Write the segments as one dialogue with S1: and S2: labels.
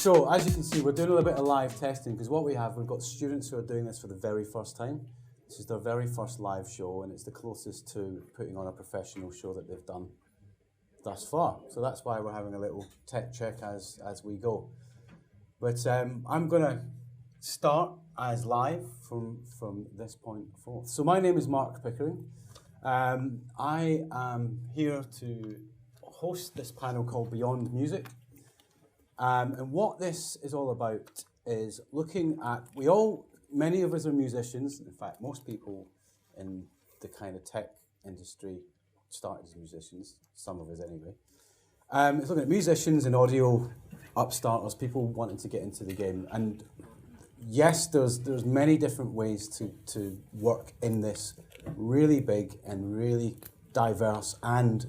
S1: So, as you can see, we're doing a little bit of live testing because what we've got students who are doing this for the very first time. This is their very first live show, and it's the closest to putting on a professional show that they've done thus far. So that's why we're having a little tech check as we go. But I'm going to start as live from this point forth. So my name is Mark Pickering. I am here to host this panel called Beyond Music. And what this is all about is looking at, many of us are musicians. In fact, most people in the kind of tech industry started as musicians, some of us anyway. It's looking at musicians and audio upstarters, people wanting to get into the game. And yes, there's many different ways to work in this really big and really diverse and,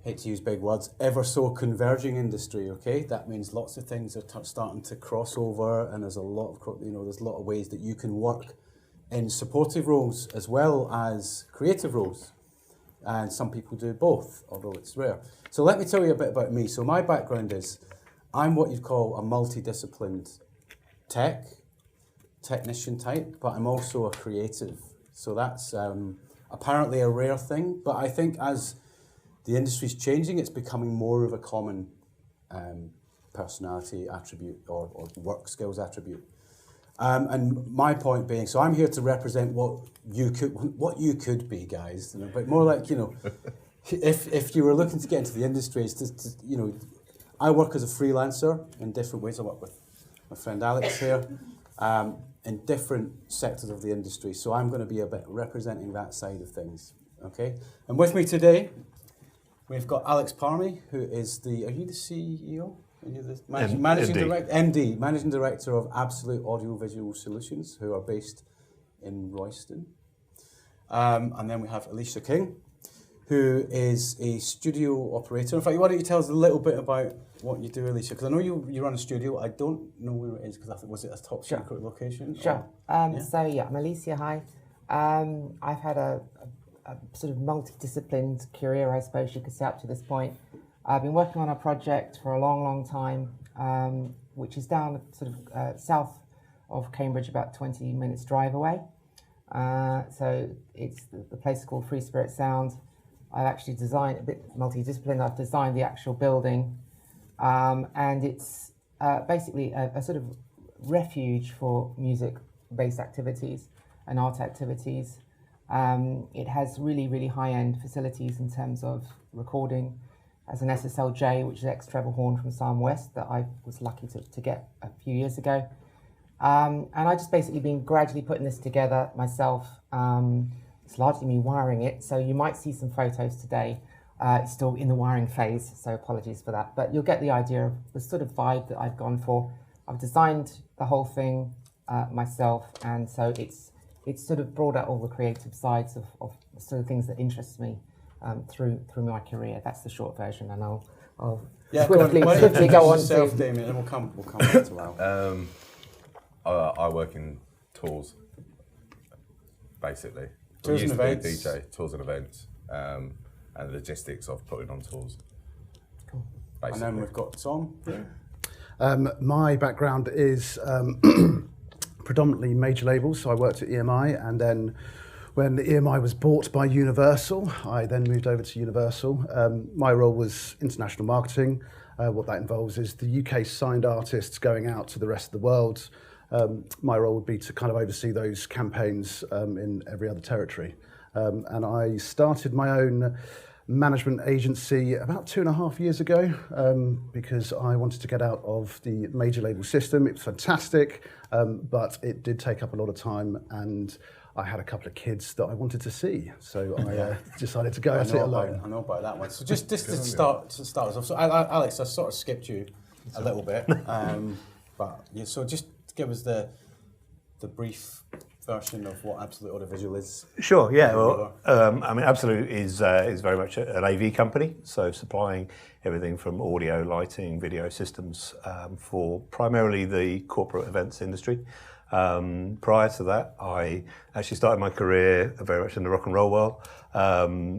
S1: hate to use big words, ever so converging industry. Okay, that means lots of things are starting to cross over, and there's a lot of ways that you can work in supportive roles as well as creative roles, and some people do both, although it's rare. So let me tell you a bit about me. So my background is I'm what you'd call a multidisciplined technician type, but I'm also a creative. So that's apparently a rare thing, but I think as the industry's changing, it's becoming more of a common personality attribute or work skills attribute. And my point being, so I'm here to represent what you could be, guys. But more like, if you were looking to get into the industry, it's just, I work as a freelancer in different ways. I work with my friend Alex here in different sectors of the industry. So I'm going to be a bit representing that side of things. Okay, and with me today, we've got Alex Parmee, who is are you the CEO? Are you the managing director? MD, Managing Director of Absolute Audiovisual Solutions, who are based in Royston. And then we have Allysia King, who is a studio operator. In fact, why don't you tell us a little bit about what you do, Allysia? Because I know you run a studio. I don't know where it is, because was it a top secret location?
S2: Sure. So yeah, I'm Allysia. Hi. I've had a sort of multidisciplined career, I suppose you could say, up to this point. I've been working on a project for a long, long time, which is down sort of south of Cambridge, about 20 minutes drive away. So it's the place is called Free Spirit Sound. I've actually designed, a bit multidisciplined, I've designed the actual building, and it's basically a sort of refuge for music-based activities and art activities. It has really, really high-end facilities in terms of recording, as an SSLJ, which is X-treble horn from Psalm West that I was lucky to get a few years ago. And I just basically been gradually putting this together myself. It's largely me wiring it, so you might see some photos today. It's still in the wiring phase, so apologies for that. But you'll get the idea of the sort of vibe that I've gone for. I've designed the whole thing myself, and so it's sort of brought out all the creative sides of sort of things that interest me through my career. That's the short version, and I'll swiftly go on to
S1: Damien, and we'll come back to Al.
S3: I work in tours, basically.
S1: Tours and events.
S3: DJ, tours and events, and logistics of putting on tours.
S2: Cool.
S3: Basically.
S1: And then we've got Tom.
S4: My background is predominantly major labels, so I worked at EMI, and then when EMI was bought by Universal, I then moved over to Universal. My role was international marketing. What that involves is the UK signed artists going out to the rest of the world. My role would be to kind of oversee those campaigns in every other territory. And I started my own management agency about 2.5 years ago because I wanted to get out of the major label system. It was fantastic, but it did take up a lot of time, and I had a couple of kids that I wanted to see, so I decided to go at it alone.
S1: I know about that one. So just to start us off, so Alex, I sort of skipped you a little bit, but yeah, so just give us the brief version of what Absolute Audiovisual is.
S5: Sure, yeah. Well, I mean, Absolute is very much an AV company, so supplying everything from audio, lighting, video systems for primarily the corporate events industry. Prior to that, I actually started my career very much in the rock and roll world,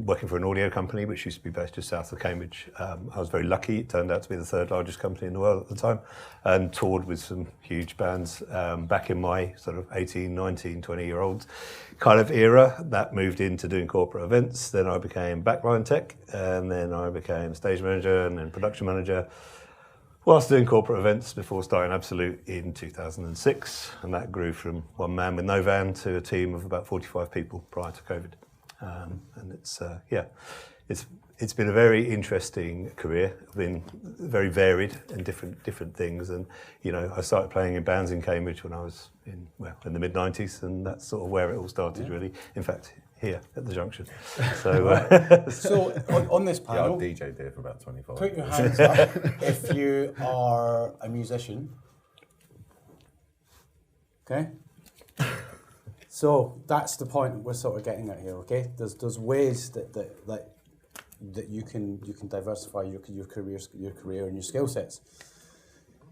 S5: working for an audio company which used to be based just south of Cambridge. I was very lucky. It turned out to be the third largest company in the world at the time, and toured with some huge bands back in my sort of 18, 19, 20-year-old kind of era. That moved into doing corporate events. Then I became backline tech, and then I became stage manager and then production manager, whilst doing corporate events before starting Absolute in 2006, and that grew from one man with no van to a team of about 45 people prior to COVID. And it's been a very interesting career. I've been very varied in different things, and I started playing in bands in Cambridge when I was in the mid-90s, and that's sort of where it all started, really. In fact, here at the junction. So,
S1: So on this
S3: Yeah, I
S1: panel,
S3: DJ'd there for about 25
S1: put your
S3: years.
S1: hands up if you are a musician. Okay? So that's the point we're sort of getting at here, okay? There's ways that you can diversify your career and your skill sets.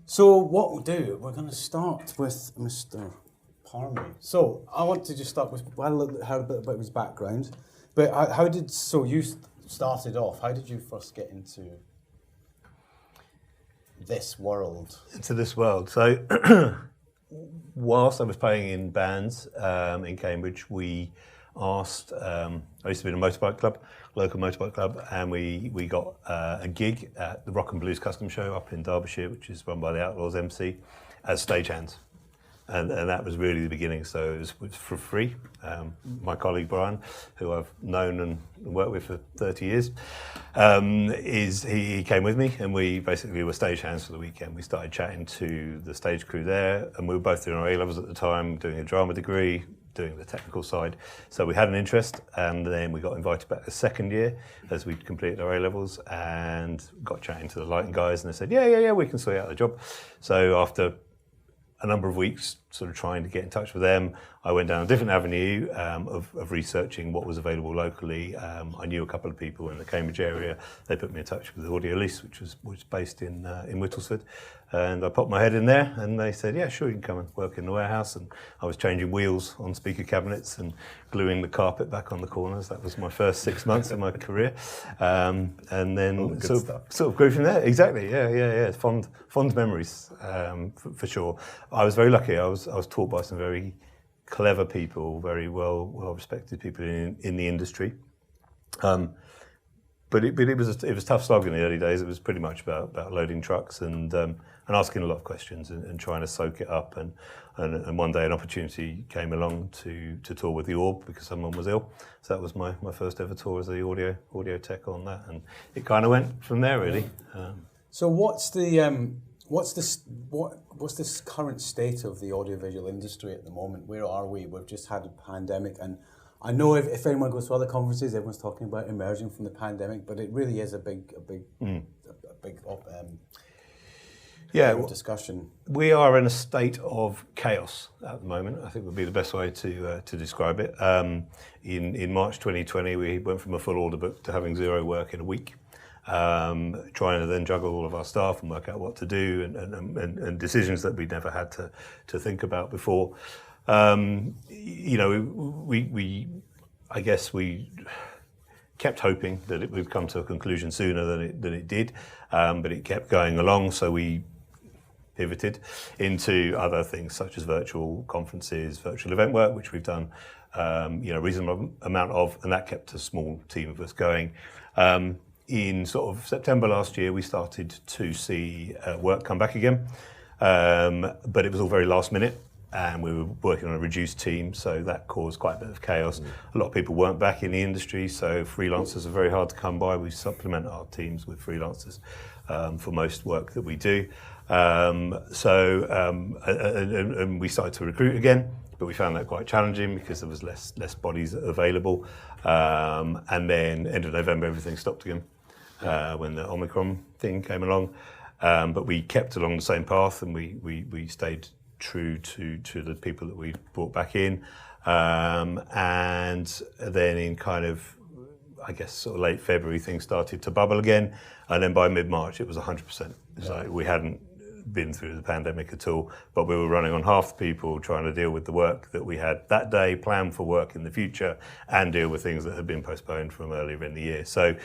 S1: So what we'll do, we're going to start with Mr. Parmee. So I want to just start with a bit about his background. But you started off? How did you first get into this world?
S5: Into this world. So whilst I was playing in bands in Cambridge, we asked, I used to be in a motorbike club, local motorbike club, and we got a gig at the Rock and Blues Custom Show up in Derbyshire, which is run by the Outlaws MC, as stagehands. And that was really the beginning, so it was for free. My colleague Brian, who I've known and worked with for 30 years, he came with me, and we basically were stagehands for the weekend. We started chatting to the stage crew there, and we were both doing our A-levels at the time, doing a drama degree, doing the technical side. So we had an interest, and then we got invited back the second year as we completed our A-levels, and got chatting to the lighting guys, and they said, yeah, we can sort out the job. So after a number of weeks sort of trying to get in touch with them, I went down a different avenue of researching what was available locally. I knew a couple of people in the Cambridge area. They put me in touch with Audiolist, which was based in Whittlesford. And I popped my head in there, and they said, yeah, sure, you can come and work in the warehouse. And I was changing wheels on speaker cabinets and gluing the carpet back on the corners. That was my first 6 months of my career. And then sort of grew from there. Exactly, yeah. Fond memories, for sure. I was very lucky. I was taught by some very clever people, very well respected people in the industry. But it was tough slog in the early days. It was pretty much about loading trucks and asking a lot of questions and trying to soak it up. And one day an opportunity came along to tour with the Orb because someone was ill. So that was my first ever tour as the audio tech on that, and it kind of went from there really.
S1: So what's this current state of the audiovisual industry at the moment? Where are we? We've just had a pandemic, and I know if anyone goes to other conferences, everyone's talking about emerging from the pandemic, but it really is a big discussion.
S5: We are in a state of chaos at the moment, I think would be the best way to describe it. In March 2020, we went from a full order book to having zero work in a week. Trying to then juggle all of our staff and work out what to do and decisions that we'd never had to think about before. I guess we kept hoping that it would come to a conclusion sooner than it did, but it kept going along, so we pivoted into other things such as virtual conferences, virtual event work, which we've done a reasonable amount of, and that kept a small team of us going. In sort of September last year, we started to see work come back again, but it was all very last minute, and we were working on a reduced team, so that caused quite a bit of chaos. A lot of people weren't back in the industry, so freelancers are very hard to come by. We supplement our teams with freelancers for most work that we do. And we started to recruit again, but we found that quite challenging because there was less bodies available. And then end of November, everything stopped again when the Omicron thing came along. But we kept along the same path, and we stayed true to the people that we brought back in. And then in kind of, I guess, sort of late February, things started to bubble again. And then by mid-March, it was 100%. It's like we hadn't been through the pandemic at all, but we were running on half the people trying to deal with the work that we had that day, plan for work in the future, and deal with things that had been postponed from earlier in the year. So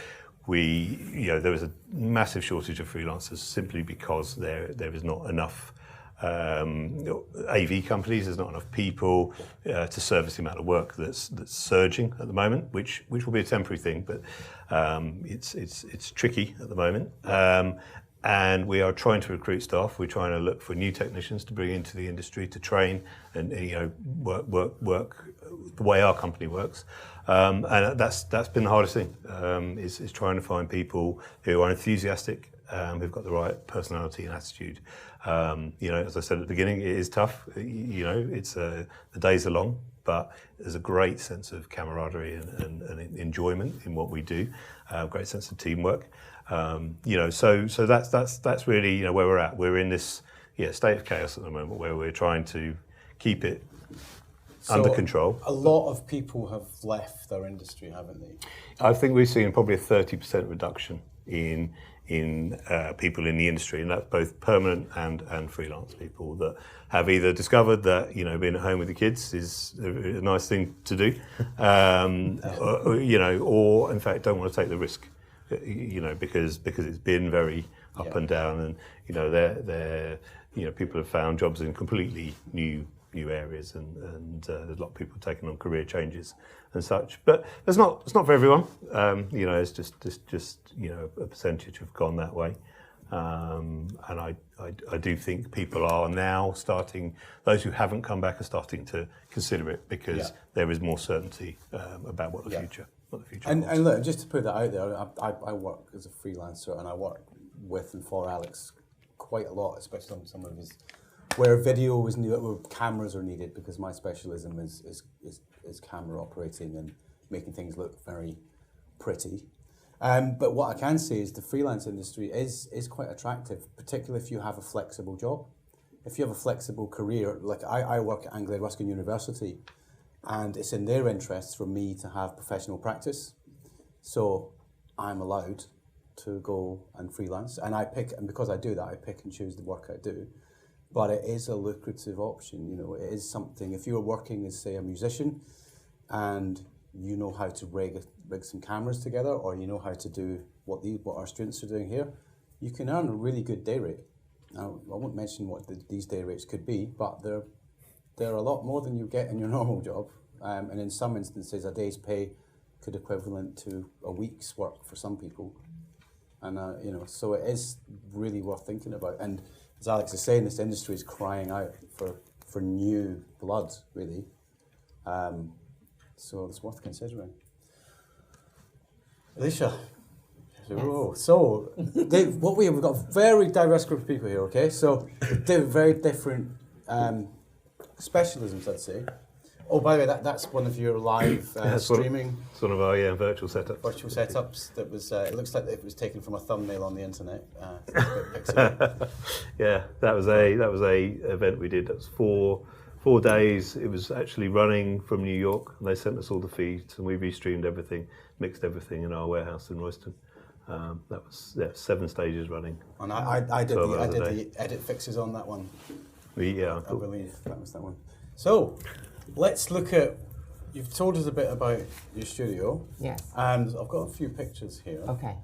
S5: there was a massive shortage of freelancers simply because there is not enough AV companies, there's not enough people to service the amount of work that's surging at the moment, which will be a temporary thing, but it's tricky at the moment. And we are trying to recruit staff. We're trying to look for new technicians to bring into the industry to train and work the way our company works. And that's been the hardest thing, is trying to find people who are enthusiastic, who've got the right personality and attitude. As I said at the beginning, it is tough. It's the days are long, but there's a great sense of camaraderie and enjoyment in what we do. Great sense of teamwork. So that's really where we're at. We're in this state of chaos at the moment where we're trying to keep it under control.
S1: A lot of people have left our industry, haven't they?
S5: I think we've seen probably a 30% reduction in people in the industry, and that's both permanent and freelance people that have either discovered that being at home with the kids is a nice thing to do, or in fact don't want to take the risk, because it's been very up and down, and they're people have found jobs in completely new areas, and there's a lot of people taking on career changes and such. But it's not for everyone. It's just a percentage have gone that way. And I do think people are now starting. Those who haven't come back are starting to consider it because there is more certainty about what the future.
S1: And look, just to put that out there, I work as a freelancer, and I work with and for Alex quite a lot, especially on some of his where video is needed, where cameras are needed, because my specialism is camera operating and making things look very pretty. But what I can say is the freelance industry is quite attractive, particularly if you have a flexible job. If you have a flexible career, like I work at Anglia Ruskin University, and it's in their interests for me to have professional practice. So I'm allowed to go and freelance, and because I do that, I pick and choose the work I do. But it is a lucrative option, it is something. If you're working as, say, a musician, and you know how to rig some cameras together, or you know how to do what our students are doing here, you can earn a really good day rate. Now, I won't mention what these day rates could be, but they're a lot more than you get in your normal job. And in some instances, a day's pay could equivalent to a week's work for some people. And so it is really worth thinking about. And as Alex is saying, this industry is crying out for new blood, really. So it's worth considering. Allysia.
S2: Yes.
S1: So Dave, we've got a very diverse group of people here, okay? So very different specialisms, I'd say. Oh, by the way, that's one of your live streaming.
S5: It's one of our virtual setups.
S1: Virtual setups. That was. It looks like it was taken from a thumbnail on the internet.
S5: Yeah, that was a event we did. That was four days. It was actually running from New York, and they sent us all the feeds, and we restreamed everything, mixed everything in our warehouse in Royston. That was 7 stages running.
S1: And I did the edit fixes on that one.
S5: Yeah,
S1: I believe that was that one. So. Let's look at, you've told us a bit about your studio.
S2: Yes.
S1: And I've got a few pictures here.
S2: Okay.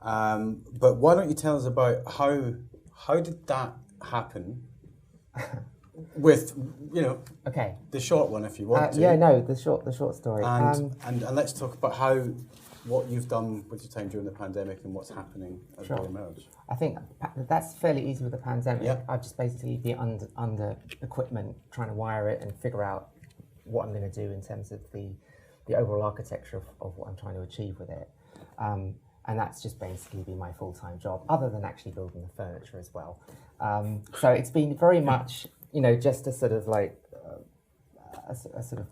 S1: But why don't you tell us about how did that happen with,
S2: okay.
S1: the short one if you want to.
S2: Yeah, no, the short story.
S1: And let's talk about what you've done with your time during the pandemic and what's happening as we emerge.
S2: I think that's fairly easy with the pandemic.
S1: Yeah.
S2: I've just basically been under equipment, trying to wire it and figure out what I'm going to do in terms of the overall architecture of what I'm trying to achieve with it. And that's just basically been my full-time job, other than actually building the furniture as well. So it's been very much, just a sort of like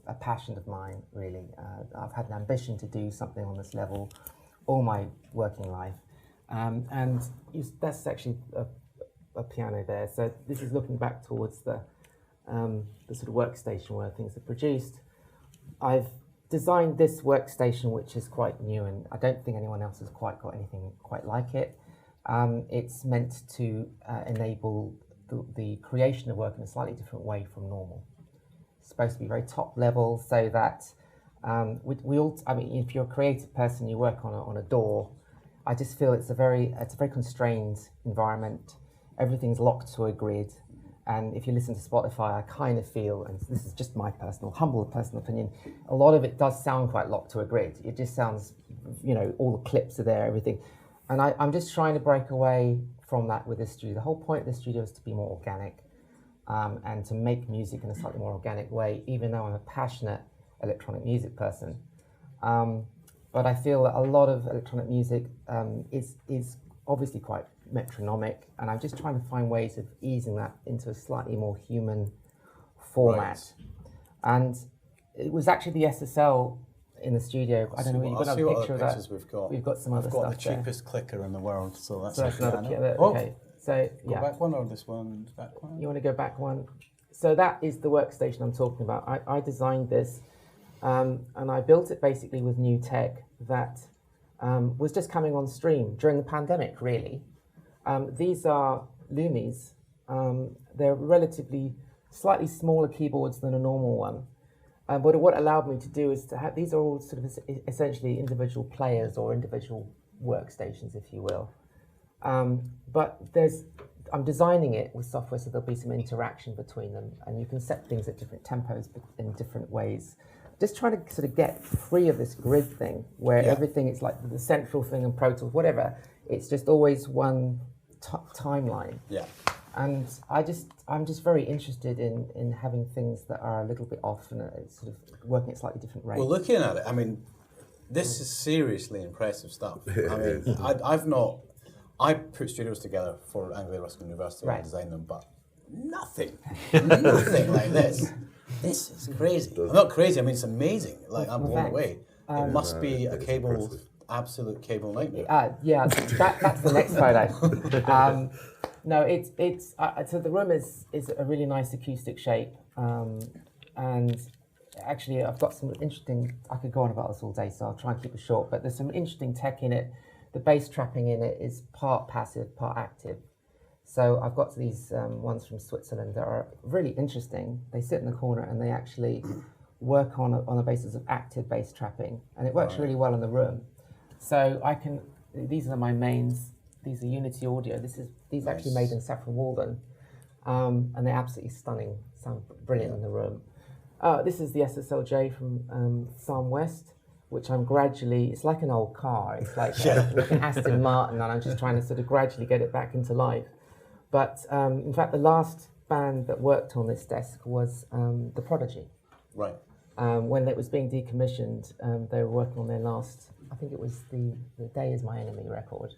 S2: a passion of mine, really. I've had an ambition to do something on this level all my working life. And that's actually a piano there. So this is looking back towards the sort of workstation where things are produced. I've designed this workstation, which is quite new, and I don't think anyone else has quite got anything quite like it. It's meant to enable the creation of work in a slightly different way from normal. It's supposed to be very top level, so that we all. I mean, if you're a creative person, you work on a door. I just feel it's a very constrained environment. Everything's locked to a grid, and if you listen to Spotify, I kind of feel, and this is just my humble personal opinion, a lot of it does sound quite locked to a grid. It just sounds, all the clips are there, everything, and I'm just trying to break away from that with this studio. The whole point of the studio is to be more organic, and to make music in a slightly more organic way, even though I'm a passionate electronic music person. But I feel that a lot of electronic music is obviously quite metronomic, and I'm just trying to find ways of easing that into a slightly more human format. Right. And it was actually the SSL in the studio. I don't know, you've got a picture of that. We've got some other stuff there.
S1: I've got the cheapest clicker in the world, so that's
S2: another piano. Okay, so
S1: go back one, or this one back one?
S2: You want to go back one? So that is the workstation I'm talking about. I designed this, and I built it basically with new tech that was just coming on stream during the pandemic, really. These are Lumis. They're relatively slightly smaller keyboards than a normal one. But what it allowed me to do is to have, these are all sort of essentially individual players or individual workstations, if you will. But I'm designing it with software so there'll be some interaction between them, and you can set things at different tempos in different ways. Just trying to sort of get free of this grid thing where everything is like the central thing and Pro Tools, whatever. It's just always one timeline.
S1: Yeah.
S2: And I'm just very interested in having things that are a little bit off and sort of working at slightly different rates.
S1: Well, looking at it, I mean, this is seriously impressive stuff. I mean, I put studios together for Anglia Ruskin University and designed them, but nothing like this. This is crazy. I'm not crazy, I mean, it's amazing. Like, I'm blown away. It must be a absolute cable nightmare.
S2: That's the next photo. No, it's so the room is a really nice acoustic shape, and actually I've got some interesting. I could go on about this all day, so I'll try and keep it short. But there's some interesting tech in it. The bass trapping in it is part passive, part active. So I've got these ones from Switzerland that are really interesting. They sit in the corner and they actually work on a basis of active bass trapping, and it works really well in the room. So these are my mains. These are Unity Audio. These are actually made in Saffron Walden, and they're absolutely stunning. Sound brilliant in the room. This is the SSLJ from Psalm West, which I'm gradually. It's like an old car. It's like an Aston Martin, and I'm just trying to sort of gradually get it back into life. But in fact, the last band that worked on this desk was The Prodigy.
S1: Right.
S2: When it was being decommissioned, they were working on their last. I think it was the Day Is My Enemy record.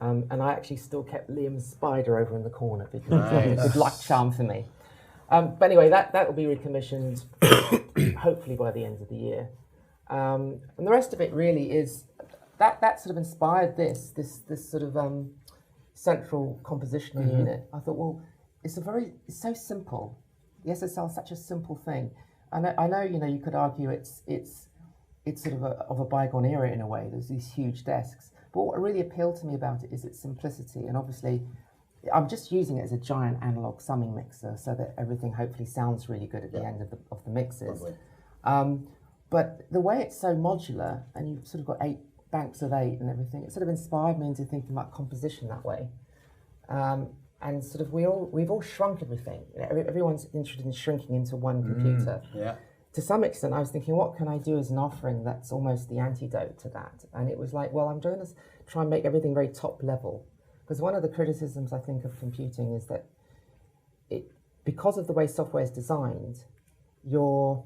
S2: And I actually still kept Liam's spider over in the corner because it's like a good luck charm for me. But anyway, that will be recommissioned hopefully by the end of the year. And the rest of it really is that sort of inspired this sort of central compositional unit. I thought, well, it's so simple. The SSL is such a simple thing. And I know you could argue it's sort of a bygone era in a way. There's these huge desks. But what really appealed to me about it is its simplicity, and obviously I'm just using it as a giant analog summing mixer so that everything hopefully sounds really good at the end of the mixes. But the way it's so modular, and you've sort of got 8 banks of 8 and everything, it sort of inspired me into thinking about composition that way. And sort of we've all shrunk everything. Everyone's interested in shrinking into one computer.
S1: Yeah.
S2: To some extent, I was thinking, what can I do as an offering that's almost the antidote to that? And it was like, well, I'm doing this, try and make everything very top level. Because one of the criticisms I think of computing is that because of the way software is designed, you're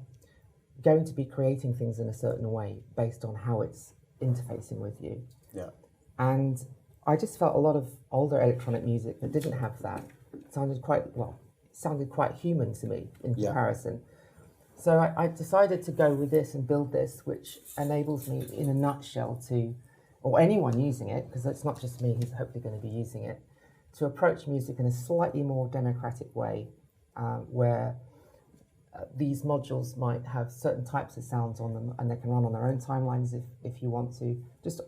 S2: going to be creating things in a certain way based on how it's interfacing with you.
S1: Yeah.
S2: And I just felt a lot of older electronic music that didn't have that sounded quite human to me in comparison. So I decided to go with this and build this, which enables me, in a nutshell, or anyone using it, because it's not just me who's hopefully going to be using it, to approach music in a slightly more democratic way, where these modules might have certain types of sounds on them, and they can run on their own timelines if you want to. Just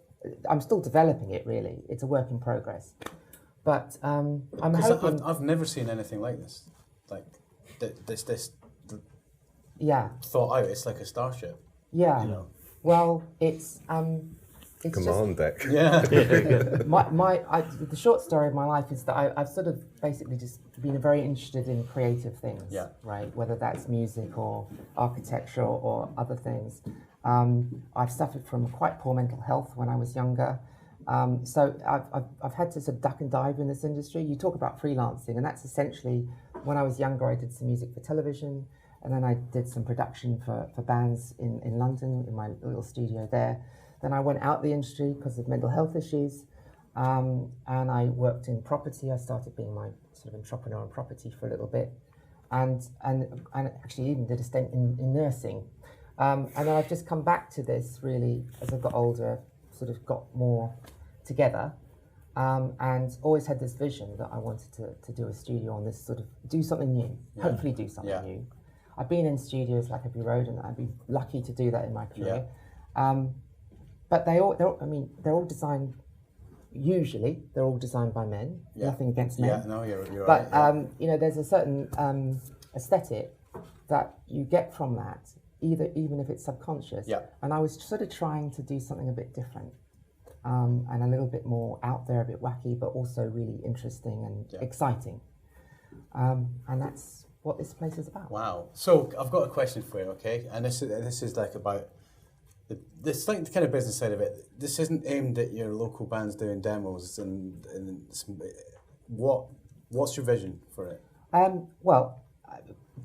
S2: I'm still developing it. Really, it's a work in progress. But I'm hoping.
S1: I've never seen anything like this. Like this
S2: Yeah.
S1: thought out. It's like a starship.
S2: Yeah.
S1: You know.
S2: Well, it's
S3: Command deck.
S1: Yeah.
S2: the short story of my life is that I've sort of basically just been very interested in creative things,
S1: Yeah.
S2: right? Whether that's music or architecture or other things. I've suffered from quite poor mental health when I was younger, so I've had to sort of duck and dive in this industry. You talk about freelancing, and that's essentially when I was younger. I did some music for television, and then I did some production for bands in London in my little studio there. Then I went out the industry because of mental health issues, and I worked in property. I started being my sort of entrepreneur in property for a little bit, and actually even did a stint in nursing. And then I've just come back to this really as I've got older, sort of got more together, and always had this vision that I wanted to do a studio on this, sort of do something new, hopefully do something new. I've been in studios like Abbey Road, and I'd be lucky to do that in my career. But they're all designed. Usually, they're all designed by men. Nothing against men.
S1: Yeah, no, you're
S2: but,
S1: right.
S2: there's a certain aesthetic that you get from that, even if it's subconscious.
S1: Yeah.
S2: And I was sort of trying to do something a bit different, and a little bit more out there, a bit wacky, but also really interesting and exciting. And that's what this place is about.
S1: Wow. So I've got a question for you, okay? And this is like about this like the kind of business side of it. This isn't aimed at your local bands doing demos and what's your vision for it?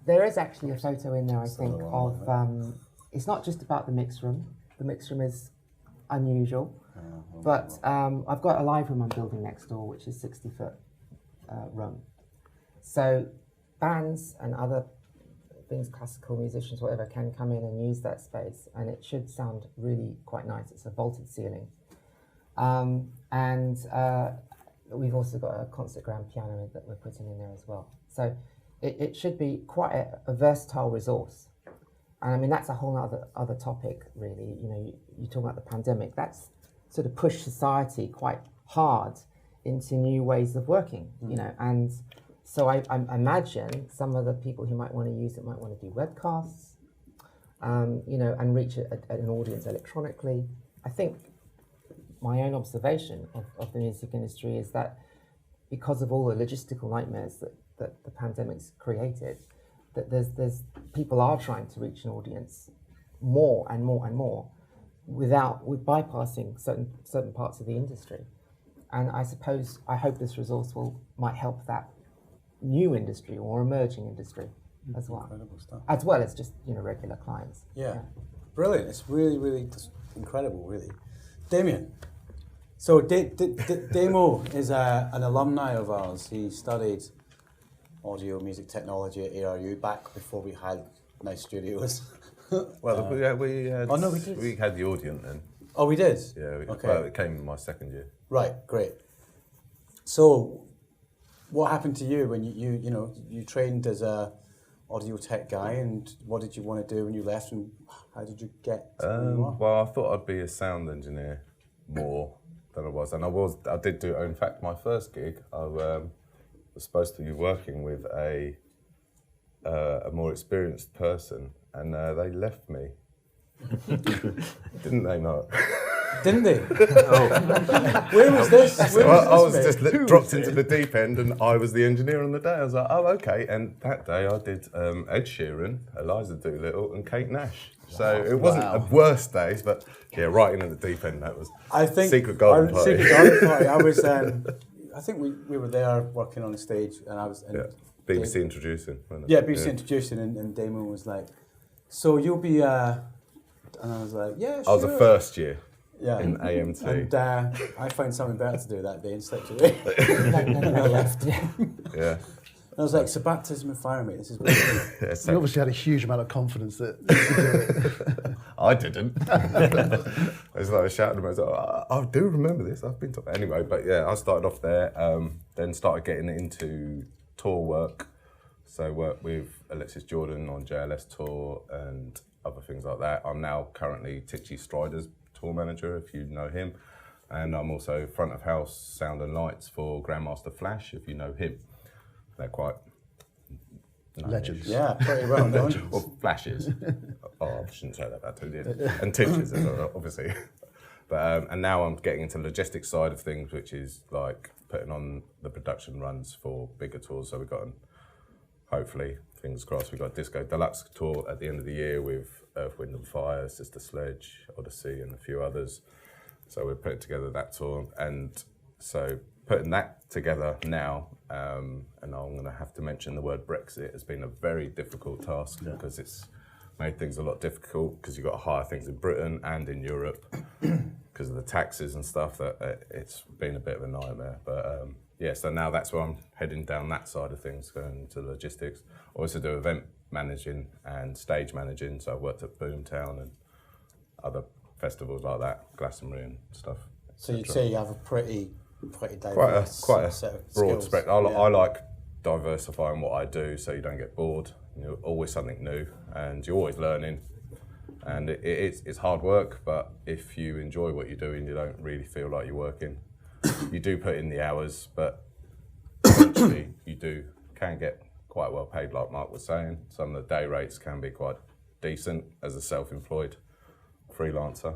S2: There is actually a photo in there, I think, of it's not just about the mix room. The mix room is unusual, but I've got a live room I'm building next door, which is 60-foot room. So bands and other things, classical musicians, whatever, can come in and use that space, and it should sound really quite nice. It's a vaulted ceiling, and we've also got a concert grand piano that we're putting in there as well. So it should be quite a versatile resource. And I mean, that's a whole other topic, really. You know, you talk about the pandemic. That's sort of pushed society quite hard into new ways of working. You know, and so I imagine some of the people who might want to use it might want to do webcasts, and reach an audience electronically. I think my own observation of the music industry is that because of all the logistical nightmares that the pandemic's created, that there's people are trying to reach an audience more and more and more with bypassing certain parts of the industry. And I hope this resource might help that new industry or emerging industry as well.
S1: Incredible stuff.
S2: As well as just regular clients.
S1: Yeah. Brilliant. It's really, really just incredible, really. Damien. So Damo is an alumni of ours. He studied audio music technology at ARU back before we had nice studios.
S3: Well, we had
S1: we did.
S3: We had the Audient then.
S1: Oh, we did?
S3: Yeah.
S1: Okay.
S3: Well, it came in my second year.
S1: Right, great. So what happened to you when you trained as a audio tech guy, and what did you want to do when you left, and how did you get to where you are?
S3: Well, I thought I'd be a sound engineer more than I was, and I did do it. In fact, my first gig, I was supposed to be working with a more experienced person, and they left me. Didn't they not?
S1: Didn't they? Where was this?
S3: I was just dropped into the deep end, and I was the engineer on the day. I was like, oh, okay. And that day I did Ed Sheeran, Eliza Doolittle, and Kate Nash. So it wasn't a worst days, but yeah, right into the deep end. That was Secret Garden Party.
S1: Secret Garden Party. I was. I think we were there working on the stage, and I was. And
S3: BBC introducing.
S1: Yeah, BBC introducing, and Damon was like, "So you'll be," and I was like, "Yeah, sure."
S3: I was the first year.
S1: Yeah.
S3: In AMT.
S1: And I found something better to do that day and slipped away.
S2: And I left.
S1: Yeah.
S3: And
S1: I was like, it's a baptism of fire, mate. This is brilliant.
S4: You obviously had a huge amount of confidence that you could do it.
S3: I didn't. I was like shouting at them. I do remember this. I've been to anyway. But yeah, I started off there. Then started getting into tour work. So worked with Alexis Jordan on JLS tour and other things like that. I'm now currently Titchy Strider's tour manager, if you know him. And I'm also front of house sound and lights for Grandmaster Flash, if you know him. They're quite
S4: Legends.
S1: Yeah, pretty well known.
S3: Well, Flashes. I shouldn't say that about 2 years. And Teachers, obviously. But and now I'm getting into the logistics side of things, which is like putting on the production runs for bigger tours. So we've got, hopefully, fingers crossed, we've got a Disco Deluxe tour at the end of the year with Earth, Wind and Fire, Sister Sledge, Odyssey and a few others. So we're putting together that tour. And so putting that together now, and I'm going to have to mention the word Brexit, has been a very difficult task because it's made things a lot difficult because you've got to hire things in Britain and in Europe because of the taxes and stuff. That it's been a bit of a nightmare. But so now that's where I'm heading down that side of things, going into logistics. I also do event managing and stage managing. So I've worked at Boomtown and other festivals like that, Glastonbury and stuff.
S1: So you'd say you have a pretty diverse
S3: quite a
S1: set of
S3: broad
S1: skills.
S3: spectrum. I like diversifying what I do so you don't get bored. You're always something new and you're always learning. And it's hard work, but if you enjoy what you're doing, you don't really feel like you're working. You do put in the hours, but eventually you can get quite well paid, like Mark was saying. Some of the day rates can be quite decent as a self-employed freelancer.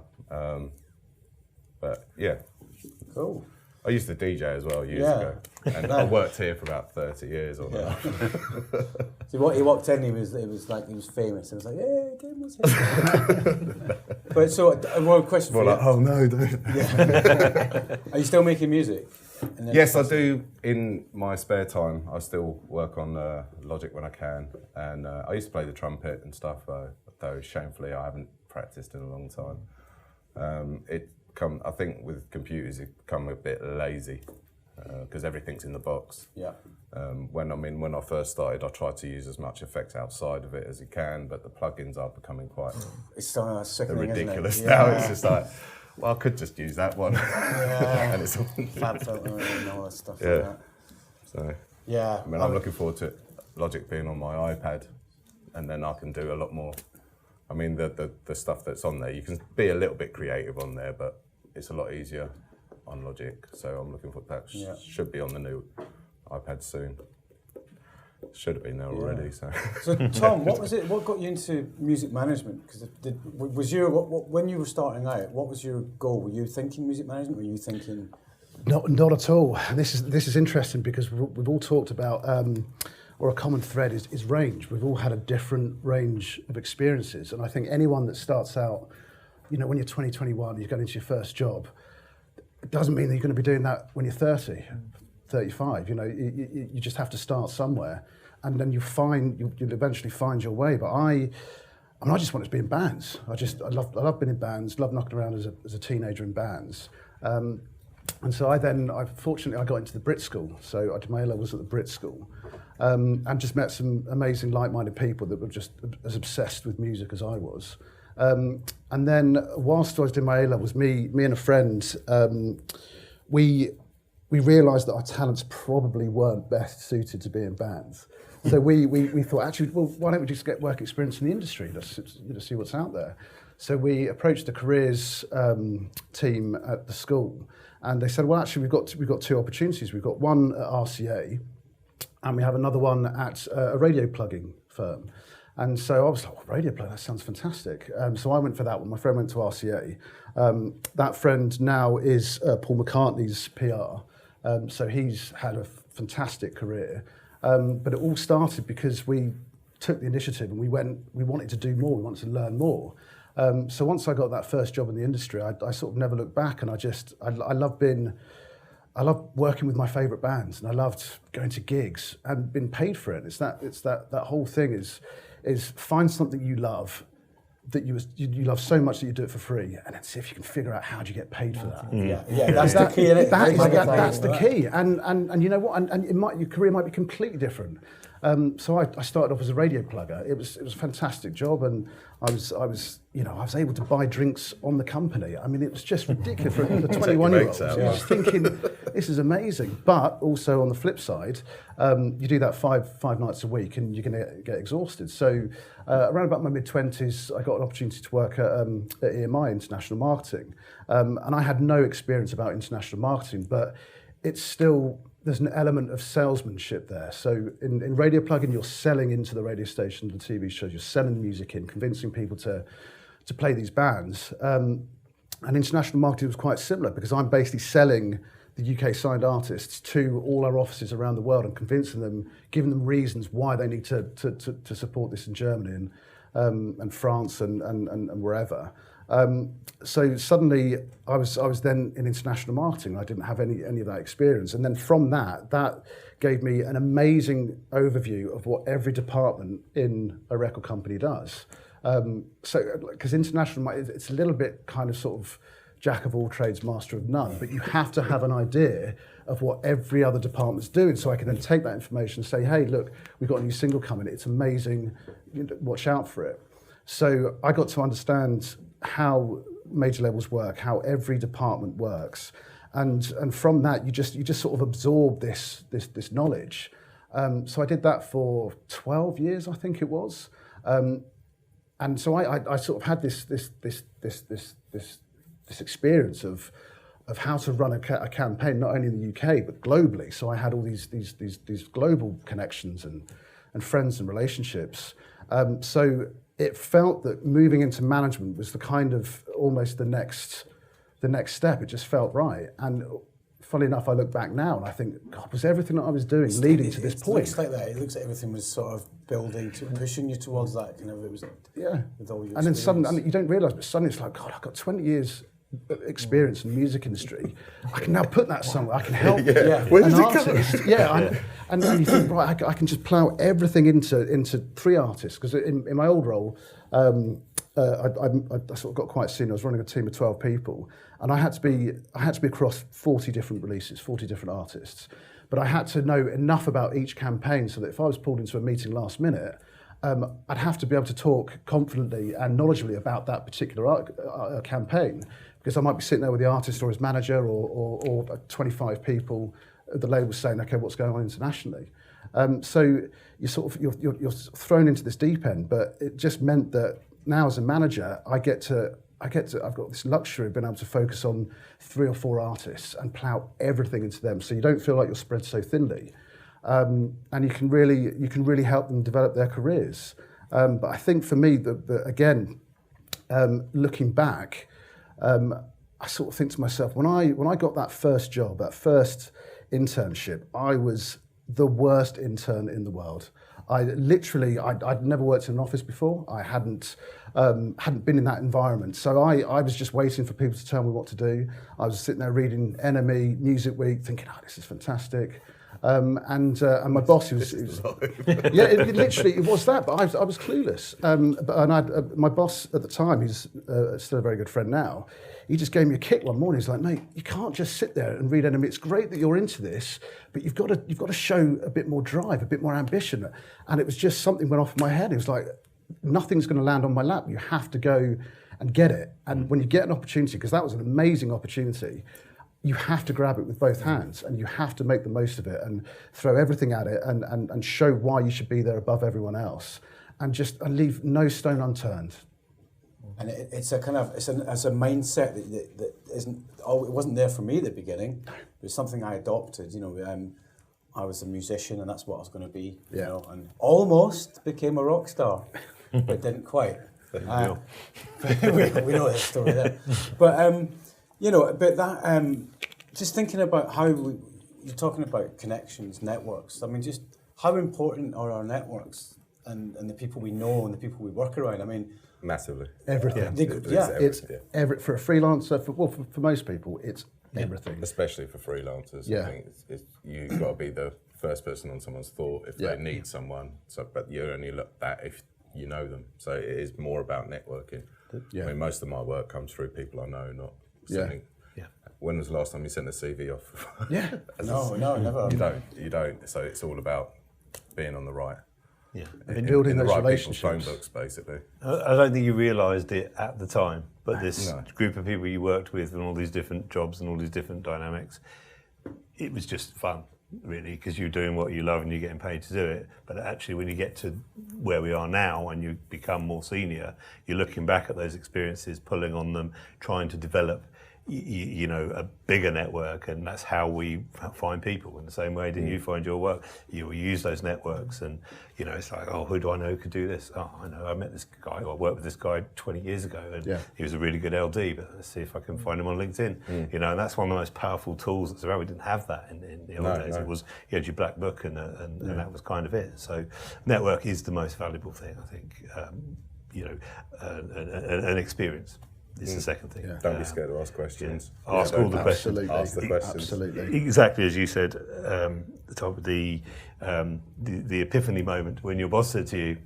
S3: But yeah.
S1: Cool.
S3: I used to DJ as well years ago, and I worked here for about 30 years or so.
S1: So what he walked in, he was famous. It was like, yeah, Game was here. But so one question for you.
S3: Like, oh no, don't.
S1: Yeah. Are you still making music?
S3: Yes, I do. In my spare time, I still work on Logic when I can, and I used to play the trumpet and stuff. Though shamefully, I haven't practiced in a long time. I think with computers, it become a bit lazy because everything's in the box.
S1: Yeah.
S3: When I first started, I tried to use as much effects outside of it as you can, but the plugins are becoming quite
S1: sickening,
S3: ridiculous
S1: isn't it?
S3: now. It's just like, well, I could just use that one.
S1: Yeah.
S3: And it's all
S1: Fab filter and all that stuff
S3: like that. So
S1: yeah.
S3: I'm looking forward to Logic being on my iPad, and then I can do a lot more. I mean, the stuff that's on there, you can be a little bit creative on there, but it's a lot easier on Logic. So I'm looking for that. Should be on the new iPad soon. Should have been there already. So
S1: Tom, what got you into music management? Because when you were starting out, what was your goal? Were you thinking music management? Were you thinking?
S4: Not at all. This is interesting because we've all talked about. Or a common thread is range. We've all had a different range of experiences, and I think anyone that starts out, when you're 20, 21, you're going into your first job, it doesn't mean that you're going to be doing that when you're 30, 35. You just have to start somewhere, and then you'll eventually find your way. But I just wanted to be in bands. I love being in bands, love knocking around as a teenager in bands. And so fortunately I got into the Brit School. So I did my A-levels at the Brit School. And just met some amazing like-minded people that were just as obsessed with music as I was. And then whilst I was doing my A-levels, me and a friend, we realised that our talents probably weren't best suited to be in bands. So we thought, actually, well, why don't we just get work experience in the industry? Let's see what's out there. So we approached the careers team at the school, and they said, well, actually, we've got two opportunities. We've got one at RCA, and we have another one at a radio plugging firm. And so I was like, radio plug, that sounds fantastic. So I went for that one. My friend went to RCA. That friend now is Paul McCartney's PR. So he's had a fantastic career. But it all started because we took the initiative and we wanted to do more, we wanted to learn more. So once I got that first job in the industry, I sort of never looked back, and I love working with my favourite bands, and I loved going to gigs and being paid for it. It's that whole thing is find something you love, that you love so much that you do it for free, and then see if you can figure out how do you get paid for that.
S1: Yeah, that's the key.
S4: That's the key, and you know what? And your career might be completely different. So I started off as a radio plugger. It was a fantastic job, and I was able to buy drinks on the company. I mean, it was just ridiculous for a 21-year-old. I was thinking, this is amazing. But also on the flip side, you do that five nights a week, and you're going to get exhausted. So around about my mid-20s, I got an opportunity to work at EMI, International Marketing, and I had no experience about international marketing, but it's still, there's an element of salesmanship there. So in radio plugging, you're selling into the radio station, the TV shows, you're selling music in, convincing people to play these bands. And international marketing was quite similar, because I'm basically selling the UK signed artists to all our offices around the world and convincing them, giving them reasons why they need to support this in Germany and France and wherever. So suddenly I was then in international marketing. I didn't have any of that experience. And then from that gave me an amazing overview of what every department in a record company does. Because international, it's a little bit kind of sort of jack of all trades, master of none, but you have to have an idea of what every other department's doing. So I can then take that information and say, hey, look, we've got a new single coming. It's amazing. Watch out for it. So I got to understand how major labels work, how every department works, and from that you just sort of absorb this knowledge. So I did that for 12 years, I think it was, and so I sort of had this experience of how to run a campaign not only in the UK but globally. So I had all these global connections and friends and relationships. So it felt that moving into management was the kind of almost the next step. It just felt right. And funny enough, I look back now and I think, God, was everything that I was doing leading to this point?
S1: It looks like that. It looks like everything was sort of building, pushing you towards that kind of. It was with all your
S4: and then suddenly, you don't realise, but suddenly it's like, God, I've got 20 years experience in the music industry. I can now put that somewhere. I can help
S3: Where does
S4: an
S3: it come
S4: artist. And you think, right, I can just plough everything into 3 artists. Because in my old role, I sort of got quite senior. I was running a team of 12 people, and I had to be across 40 different releases, 40 different artists. But I had to know enough about each campaign so that if I was pulled into a meeting last minute, I'd have to be able to talk confidently and knowledgeably about that particular campaign, because I might be sitting there with the artist or his manager or 25 people at the label saying, okay, what's going on internationally? So you're thrown into this deep end, but it just meant that now as a manager, I've got this luxury of being able to focus on 3 or 4 artists and plough everything into them, so you don't feel like you're spread so thinly. And you can really help them develop their careers. But I think for me, again, looking back, I sort of think to myself, when I got that first job, that first internship, I was the worst intern in the world. I'd never worked in an office before. I hadn't been in that environment. So I was just waiting for people to tell me what to do. I was sitting there reading NME, Music Week, thinking, oh, this is fantastic. And my boss, it was that, but I was clueless. My boss at the time, he's still a very good friend now, he just gave me a kick one morning. He's like, mate, you can't just sit there and read enemy. It's great that you're into this, but you've got to show a bit more drive, a bit more ambition. And it was just something went off in my head. It was like, nothing's going to land on my lap. You have to go and get it. And when you get an opportunity, because that was an amazing opportunity, you have to grab it with both hands, and you have to make the most of it and throw everything at it and show why you should be there above everyone else, and leave no stone unturned.
S1: And it's a mindset that isn't. Oh, it wasn't there for me at the beginning. It was something I adopted. I was a musician, and that's what I was going to be. And almost became a rock star, but didn't quite. We know that story there, but. But that, just thinking about how you're talking about connections, networks. I mean, just how important are our networks and the people we know and the people we work around? I mean,
S3: massively.
S4: Everything.
S3: It's
S4: for a freelancer. For most people, it's everything.
S3: Especially for freelancers. I think you've got to be the first person on someone's thought if they need someone. But you only look that if you know them. So it is more about networking. I mean, most of my work comes through people I know, not. When was the last time you sent a CV off?
S1: No, never.
S3: You don't. So it's all about being on the right.
S5: Yeah.
S4: Building
S3: in the
S4: those
S3: right people's phone
S4: relationships.
S3: books, basically.
S5: I don't think you realised it at the time, but this
S3: No.
S5: group of people you worked with and all these different jobs and all these different dynamics, it was just fun, really, because you're doing what you love and you're getting paid to do it. But actually, when you get to where we are now and you become more senior, you're looking back at those experiences, pulling on them, trying to develop you know, a bigger network, and that's how we find people. In the same way that you find your work, you use those networks, and you know, it's like, oh, who do I know who could do this? Oh, I know, I met this guy, or I worked with this guy 20 years ago, and he was a really good LD. But let's see if I can find him on LinkedIn. You know, and that's one of the most powerful tools that's around. We didn't have that in the old days. It was you had your black book, and that was kind of it. So, network is the most valuable thing, I think. You know, an experience. It's the second thing.
S3: Don't be scared to ask questions.
S5: Ask all the questions.
S3: Ask the questions.
S4: Absolutely.
S5: Exactly as you said, the epiphany moment when your boss said to you,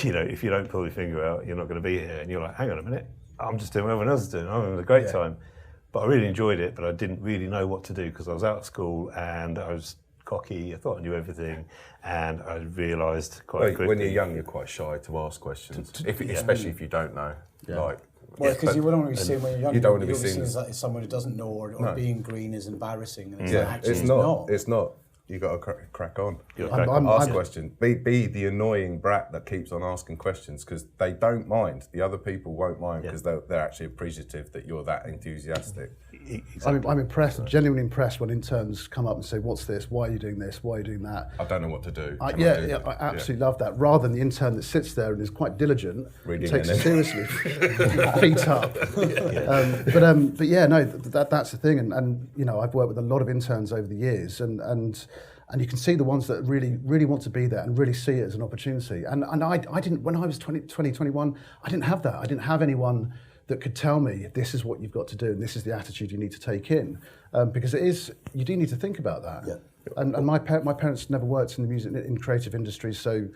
S5: you know, if you don't pull your finger out, you're not going to be here. And you're like, hang on a minute, I'm just doing what everyone else is doing. I'm having a great time. But I really enjoyed it, but I didn't really know what to do because I was out of school and I was cocky. I thought I knew everything, and I realised quite quickly.
S3: When you're young, you're quite shy to ask questions, especially if you don't know. Like,
S1: well, because you wouldn't want to be seen when you're young.
S3: You don't want to be
S1: seen
S3: seen
S1: as someone who doesn't know, or being green is embarrassing. And it's
S3: yeah,
S1: like, actually,
S3: it's not. It's not. You got to crack on. Ask questions. Be the annoying brat that keeps on asking questions because they don't mind. The other people won't mind because they're actually appreciative that you're that enthusiastic.
S4: I'm impressed, genuinely impressed when interns come up and say, "What's this? Why are you doing this? Why are you doing that?"
S3: I don't know what to do.
S4: I absolutely love that. Rather than the intern that sits there and is quite diligent, takes it seriously, feet up. But yeah, no, that's the thing. And you know, I've worked with a lot of interns over the years, and you can see the ones that really want to be there and really see it as an opportunity. And I didn't, when I was 21, I didn't have that. I didn't have anyone that could tell me this is what you've got to do and this is the attitude you need to take in, because you do need to think about that. Yeah. And my parents never worked in the music in creative industries, so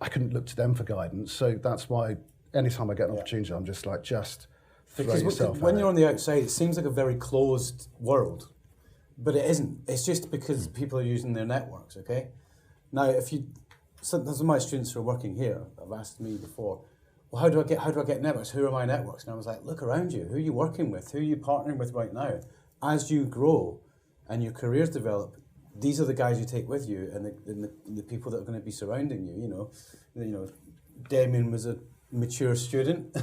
S4: I couldn't look to them for guidance. So that's why anytime I get an opportunity, I'm just like, throw yourself.
S1: When you're on the outside, it seems like a very closed world, but it isn't. It's just because people are using their networks. Okay. Now, some of my students who are working here have asked me before, well, how do I get networks? Who are my networks? And I was like, look around you. Who are you working with? Who are you partnering with right now? As you grow and your careers develop, these are the guys you take with you, and the people that are going to be surrounding you. You know, Damien was a mature student,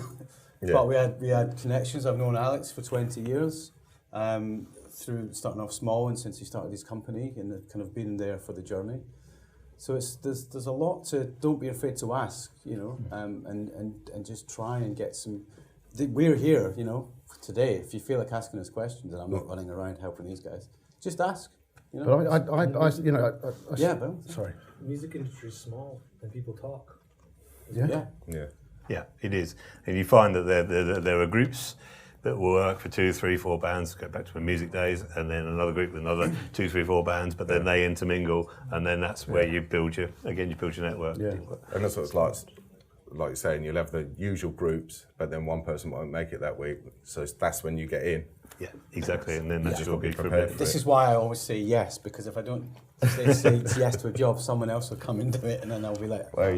S1: but we had connections. I've known Alex for 20 years, through starting off small and since he started his company, and kind of been there for the journey. So there's a lot to, don't be afraid to ask, you know, and just try and get some. We're here, you know, today. If you feel like asking us questions, and I'm not running around helping these guys, just ask. You know?
S4: But sorry.
S6: The music industry is small, and people talk.
S5: Yeah, it is, and you find that there are groups that will work for 2, 3, 4 bands, go back to the music days, and then another group with another 2, 3, 4 bands, but then they intermingle, and then that's where you build your network.
S3: Yeah, and that's what it's like you're saying, you'll have the usual groups, but then one person won't make it that week, so that's when you get in.
S5: Yeah, exactly, and then that's
S3: just
S5: your
S3: got to be
S5: gig for a
S3: prepared
S5: bit.
S3: for
S1: This is why I always say yes, because if I don't say yes to a job, someone else will come into it, and then I'll be like,
S3: or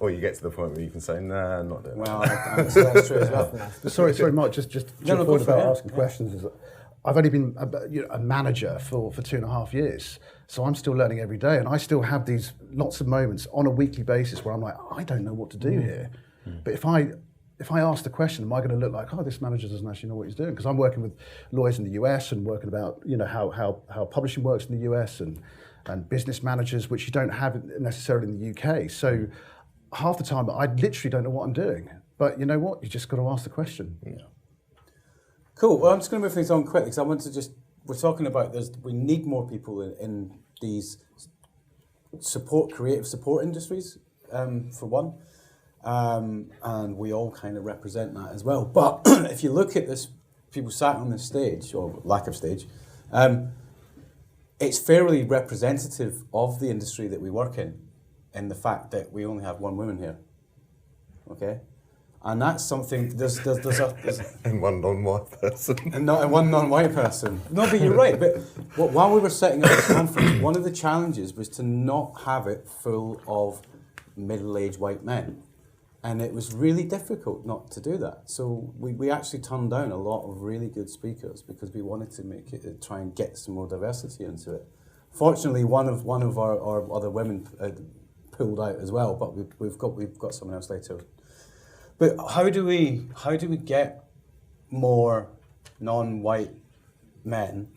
S3: you get to the point where you can say, nah, I'm not doing
S1: well, that's true as well.
S4: Sorry, Mark, just your point about asking questions is that I've only been a manager for 2.5 years, so I'm still learning every day, and I still have these lots of moments on a weekly basis where I'm like, I don't know what to do here. But if I ask the question, am I going to look like, oh, this manager doesn't actually know what he's doing? Because I'm working with lawyers in the US and working about, you know, how publishing works in the US and business managers, which you don't have necessarily in the UK. So half the time, I literally don't know what I'm doing. But you know what? You just got to ask the question.
S1: Yeah. Cool. Well, I'm just going to move things on quickly because I want to we're talking about we need more people in these creative support industries, for one. And we all kind of represent that as well. But if you look at this, people sat on this stage, or lack of stage, it's fairly representative of the industry that we work in the fact that we only have one woman here. Okay? And that's something, there's
S3: And one non-white person.
S1: and one non-white person. No, but you're right. But while we were setting up this conference, one of the challenges was to not have it full of middle-aged white men. And it was really difficult not to do that. So we actually turned down a lot of really good speakers because we wanted to make it, try and get some more diversity into it. Fortunately, one of our other women pulled out as well, but we've got someone else later. But how do we get more non-white men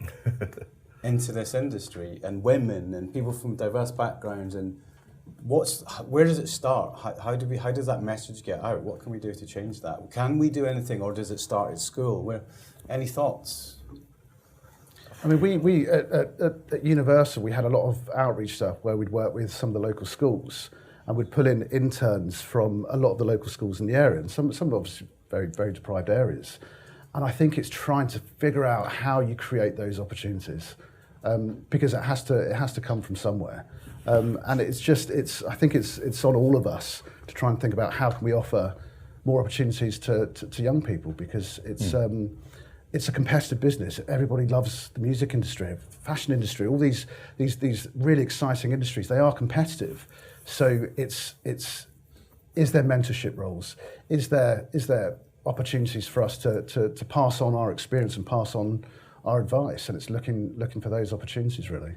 S1: into this industry, and women and people from diverse backgrounds, and where does it start? How does that message get out? What can we do to change that? Can we do anything, or does it start at school? Any thoughts?
S4: I mean, we at Universal, we had a lot of outreach stuff where we'd work with some of the local schools, and we'd pull in interns from a lot of the local schools in the area, and some obviously very, very deprived areas. And I think it's trying to figure out how you create those opportunities, because it has to come from somewhere. And I think it's on all of us to try and think about how can we offer more opportunities to young people, because it's a competitive business. Everybody loves the music industry, fashion industry, all these really exciting industries. They are competitive. So is there mentorship roles? Is there opportunities for us to pass on our experience and pass on our advice? And it's looking for those opportunities, really.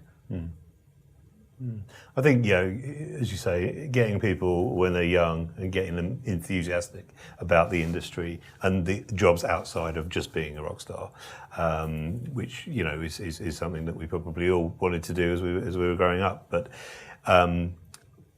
S5: I think, as you say, getting people when they're young and getting them enthusiastic about the industry and the jobs outside of just being a rock star, which is something that we probably all wanted to do as we were growing up. But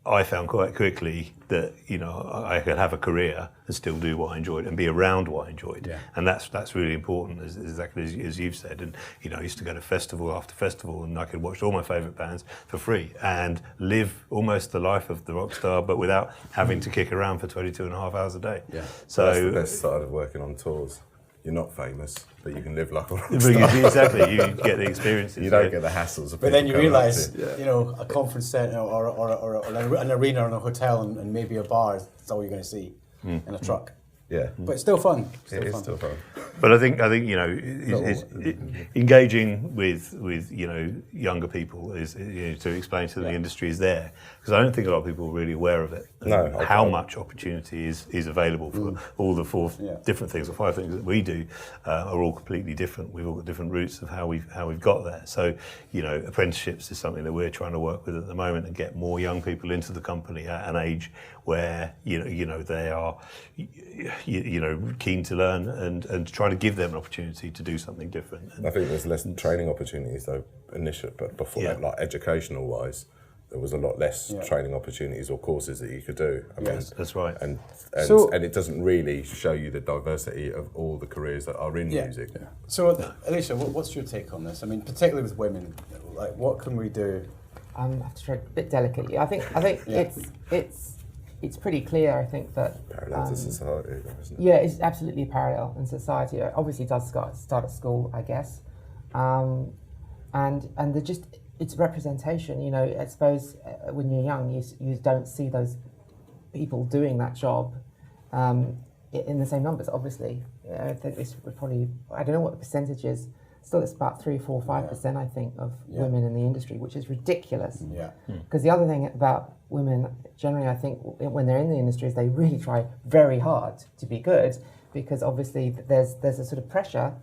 S5: I found quite quickly that I could have a career and still do what I enjoyed and be around what I enjoyed, and that's really important, exactly as you've said. And I used to go to festival after festival, and I could watch all my favourite bands for free and live almost the life of the rock star, but without having to kick around for 22.5 hours a day.
S3: Yeah,
S5: so
S3: that's the best side of working on tours. You're not famous, but you can live like a rock star.
S5: Exactly, you get the experiences.
S3: You don't get the hassles of
S1: But then you
S3: people coming up
S1: realise,
S3: to you.
S1: a conference centre or an arena or a hotel and maybe a bar, that's all you're going to see in a truck.
S3: Yeah.
S1: But it's still fun.
S3: It is still fun.
S5: But I think engaging with younger people is to explain to them the industry is there, because I don't think a lot of people are really aware of it.
S3: No,
S5: how much opportunity is available for all the four different things or five things that we do are all completely different. We've all got different routes of how we've got there. So apprenticeships is something that we're trying to work with at the moment and get more young people into the company at an age where they are keen to learn and try to give them an opportunity to do something different.
S3: I think there's less training opportunities though initially, but before that, like educational wise, there was a lot less training opportunities or courses that you could do. I mean,
S5: that's right.
S3: And it doesn't really show you the diversity of all the careers that are in music. Yeah.
S1: So, Allysia, what's your take on this? I mean, particularly with women, like what can we do?
S2: I have to tread a bit delicately. I think it's pretty clear, I think, that
S3: parallel to society, isn't it?
S2: Yeah, it's absolutely a parallel in society. It obviously does start at school, I guess, and it's representation. I suppose when you're young, you don't see those people doing that job in the same numbers. Obviously, I think it's probably, I don't know what the percentage is. Still, it's about 3, 4, 5%, I think, of women in the industry, which is ridiculous. Yeah. Because the other thing about women, generally, I think, when they're in the industry, is they really try very hard to be good, because obviously there's a sort of pressure,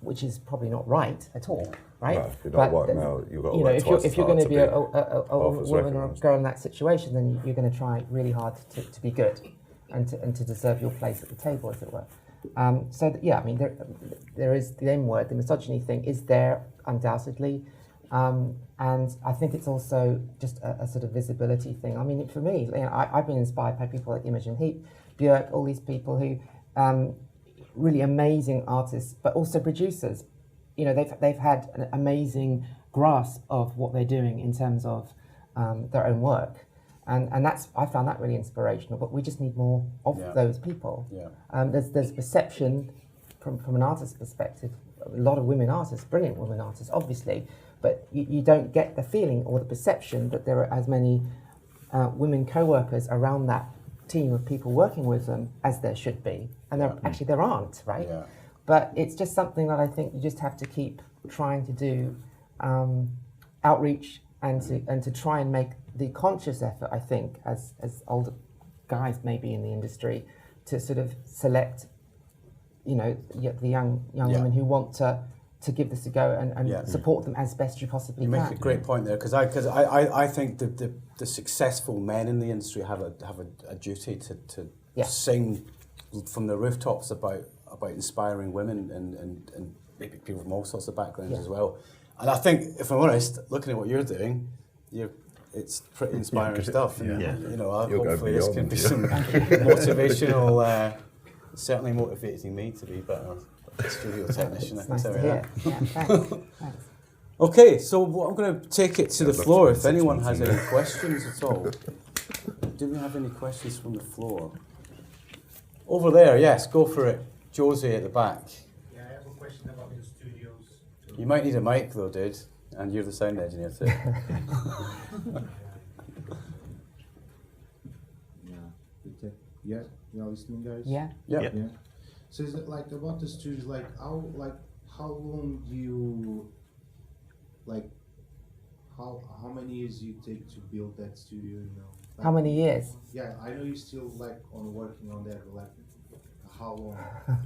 S2: which is probably not right at all, right?
S3: No, if you're not white male, you've got to work twice
S2: if you're going to be a woman or a girl in that situation, then you're going to try really hard to be good and to deserve your place at the table, as it were. There is the M word, the misogyny thing is there undoubtedly, and I think it's also just a sort of visibility thing. I mean, for me, I've been inspired by people like Imogen Heap, Björk, all these people who really amazing artists, but also producers. They've had an amazing grasp of what they're doing in terms of their own work. And that's, I found that really inspirational, but we just need more of those people. Yeah. There's perception from an artist's perspective, a lot of women artists, brilliant women artists, obviously, but you don't get the feeling or the perception that there are as many women co-workers around that team of people working with them as there should be, and there aren't, right?
S1: Yeah.
S2: But it's just something that I think you just have to keep trying to do outreach and to try and make the conscious effort, I think, as older guys maybe in the industry, to sort of select, the young women who want to give this a go and support them as best you possibly can.
S1: You make a great point there, because I think the successful men in the industry have a duty to sing from the rooftops about inspiring women and maybe people from all sorts of backgrounds as well. And I think, if I'm honest, looking at what you're doing, it's pretty inspiring stuff. And, hopefully this can be some motivational. Certainly motivating me to be better studio technician. I can tell you that.
S2: Yeah, thanks.
S1: Okay, so I'm going to take it to the floor. If anyone has any questions at all, do we have any questions from the floor? Over there, yes, go for it. Josie at the back.
S7: Yeah, I have a question about your studios.
S1: You might need a mic though, dude, and you're the sound engineer too.
S7: Yeah, you are listening, guys?
S2: Yeah.
S1: Yeah.
S7: So is it like about the studios, how long do you, how many years you take to build that studio,
S2: How many years?
S7: Yeah, I know you're still working on that, but how long?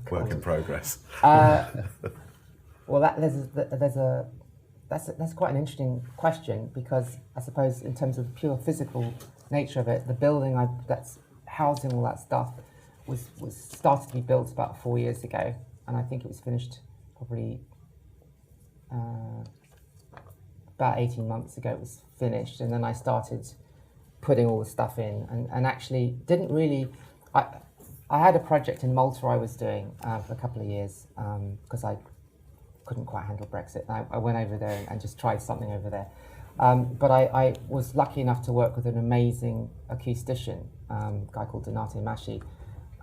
S3: Work in progress.
S2: Well, that's quite an interesting question, because I suppose in terms of pure physical nature of it, the building that's housing all that stuff was started to be built about 4 years ago, and I think it was finished probably about 18 months ago. It was finished, and then I started putting all the stuff in, and actually didn't really. I had a project in Malta I was doing for a couple of years because I couldn't quite handle Brexit. I went over there and just tried something over there. But I was lucky enough to work with an amazing acoustician, a guy called Donate Masci,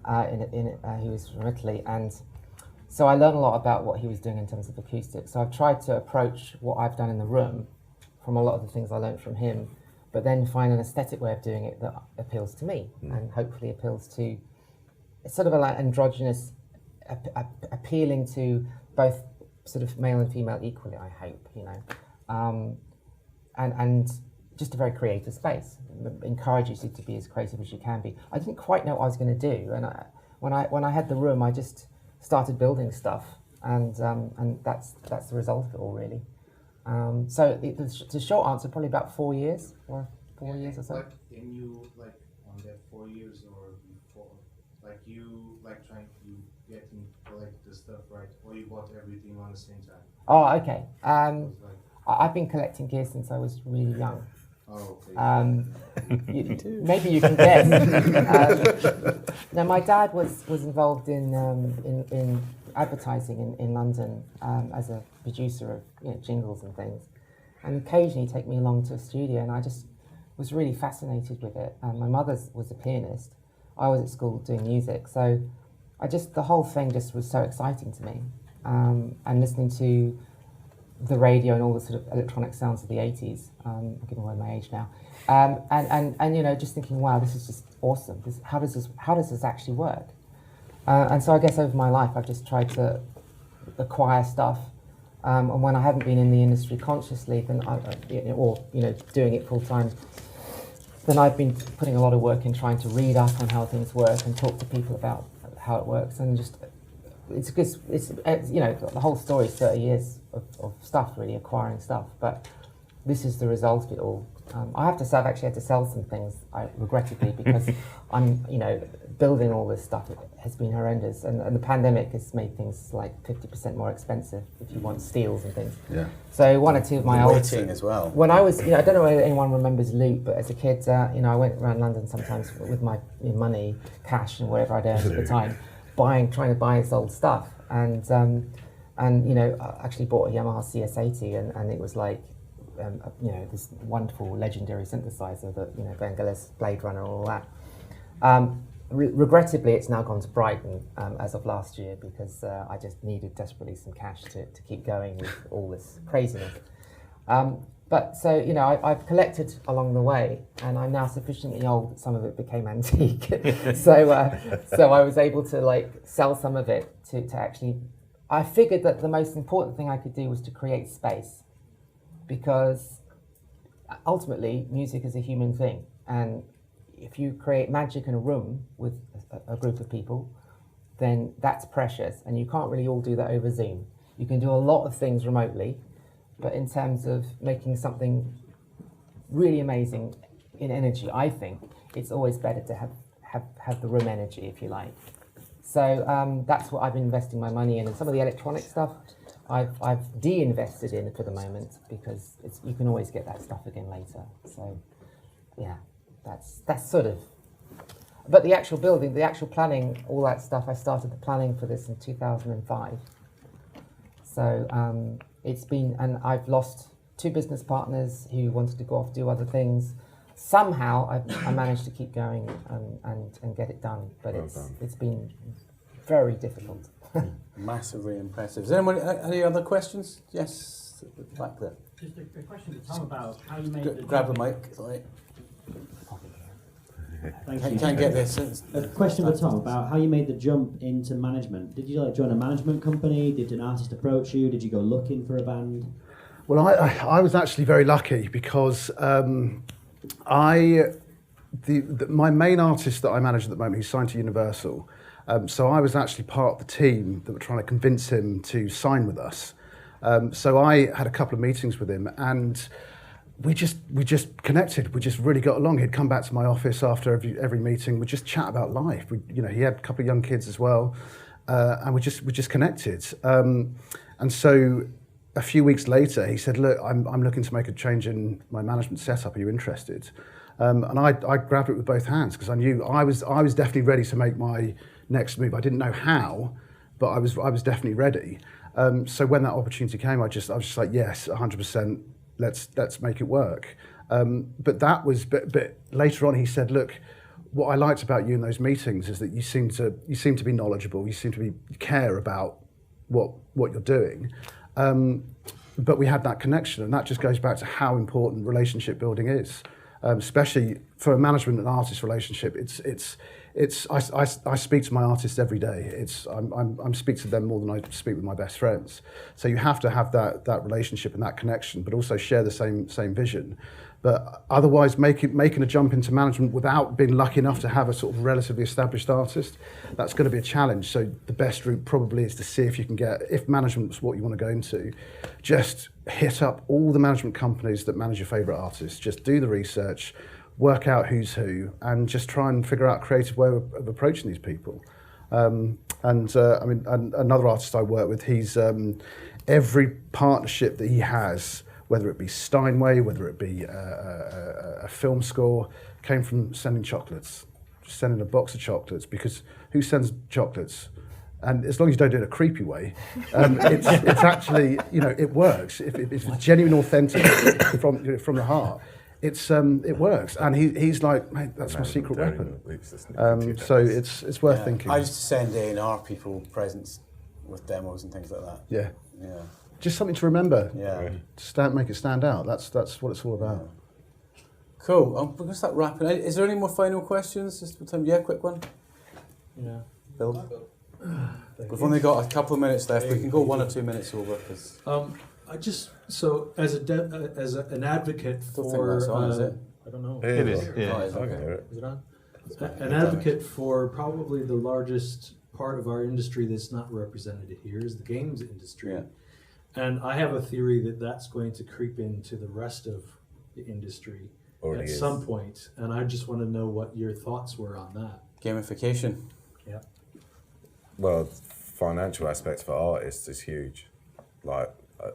S2: who was from Italy. And so I learned a lot about what he was doing in terms of acoustics. So I've tried to approach what I've done in the room from a lot of the things I learned from him, but then find an aesthetic way of doing it that appeals to me and hopefully appeals to, it's sort of like androgynous, appealing to both sort of male and female equally, I hope, and just a very creative space. Encourages you to be as creative as you can be. I didn't quite know what I was going to do, and when I had the room, I just started building stuff, and that's the result of it all, really. So the short answer, probably about 4 years, or 4 years or so.
S7: And you on that 4 years or before, you trying to get in the stuff right, or you bought everything on the same time?
S2: Oh, okay. I've been collecting gear since I was really young.
S7: Oh, okay.
S2: Maybe you can guess. Now, my dad was involved in advertising in London as a producer of jingles and things, and occasionally take me along to a studio, and I just was really fascinated with it. My mother was a pianist. I was at school doing music, so the whole thing just was so exciting to me, and listening to the radio and all the sort of electronic sounds of the 80s. I'm giving away my age now, and just thinking, wow, this is just awesome. How does this actually work? And so I guess over my life, I've just tried to acquire stuff, and when I haven't been in the industry consciously, then doing it full time, then I've been putting a lot of work in trying to read up on how things work and talk to people about how it works, and just it's the whole story is 30 years of stuff, really, acquiring stuff, but this is the result of it all. I have to say, I've actually had to sell some things, regrettably, because I'm, building all this stuff. It has been horrendous, and the pandemic has made things 50% more expensive if you want steels and things.
S1: Yeah.
S2: So one or two of my old
S1: waiting as well.
S2: When I was, I don't know whether anyone remembers Loot, but as a kid, I went around London sometimes with my money, cash, and whatever I'd earned at the time, trying to buy this old stuff, and I actually bought a Yamaha CS80, and it was this wonderful legendary synthesizer that Vangelis, Blade Runner, all that. Regrettably, it's now gone to Brighton as of last year, because I just needed desperately some cash to keep going with all this craziness. But But so, you know, I've collected along the way, and I'm now sufficiently old that some of it became antique. So I was able to like sell some of it to actually. I figured that the most important thing I could do was to create space, because ultimately music is a human thing, and if you create magic in a room with a group of people, then that's precious, and you can't really all do that over Zoom. You can do a lot of things remotely, but in terms of making something really amazing in energy, I think it's always better to have the room energy, if you like. So that's what I've been investing my money in, and some of the electronic stuff I've de-invested in for the moment, because you can always get that stuff again later. So yeah, that's sort of. But the actual building, the actual planning, all that stuff, I started the planning for this in 2005. So it's been, and I've lost 2 business partners who wanted to go off do other things. Somehow I managed to keep going and get it done, but it's been very difficult.
S1: Massively impressive. Is anyone any other questions? Yes, back there.
S8: Just a question to Tom about how you made the
S1: grab a mic. Sorry.
S8: Thank you.
S1: Can't get this.
S8: A question for Tom about how you made the jump into management. Did you like join a management company? Did an artist approach you? Did you go looking for a band?
S4: Well, I was actually very lucky because my main artist that I manage at the moment, he's signed to Universal. So I was actually part of the team that were trying to convince him to sign with us. So I had a couple of meetings with him, and we just connected. We just really got along. He'd come back to my office after every meeting. We'd just chat about life. He had a couple of young kids as well, and we just connected. And so a few weeks later, he said, "Look, I'm looking to make a change in my management setup. Are you interested?" And I grabbed it with both hands, because I knew I was definitely ready to make my next move. I didn't know how, but I was definitely ready. So when that opportunity came, I was just like, yes, 100%. Let's make it work. But later on, he said, "Look, what I liked about you in those meetings is that you seem to be knowledgeable. You care about what you're doing." But we had that connection, and that just goes back to how important relationship building is, especially for a management and artist relationship. I speak to my artists every day. I'm speak to them more than I speak with my best friends. So you have to have that relationship and that connection, but also share the same vision. But otherwise, making a jump into management without being lucky enough to have a sort of relatively established artist, that's going to be a challenge. So the best route probably is to see if you can if management's what you want to go into, just hit up all the management companies that manage your favourite artists. Just do the research, work out who's who, and just try and figure out a creative way of approaching these people. Another artist I work with, he's every partnership that he has, whether it be Steinway, whether it be a film score, came from sending chocolates, just sending a box of chocolates, because who sends chocolates? And as long as you don't do it in a creepy way, it's actually, it works. If it's genuine, authentic from the heart, it works. And he's like, mate, that's my secret weapon. So it's worth thinking.
S1: I used to send A&R people presents with demos and things like that.
S4: Yeah.
S1: Yeah.
S4: Just something to remember.
S1: Yeah.
S4: Make it stand out. That's what it's all about.
S1: Yeah. Cool. We're going to start wrapping. Is there any more final questions? Yeah, quick one.
S6: Yeah.
S1: Bill? We've only got a couple of minutes left. We can go 1 or 2 minutes over. Cause
S6: as an advocate
S1: don't
S6: for,
S1: think that's on, is it?
S6: I don't know.
S5: It is. Yeah.
S1: Okay.
S6: Is it on? An advocate for probably the largest part of our industry that's not represented here is the games industry.
S1: Yeah.
S6: And I have a theory that that's going to creep into the rest of the industry at some point. And I just want to know what your thoughts were on that.
S1: Gamification.
S6: Yeah.
S3: Well, financial aspects for artists is huge. Like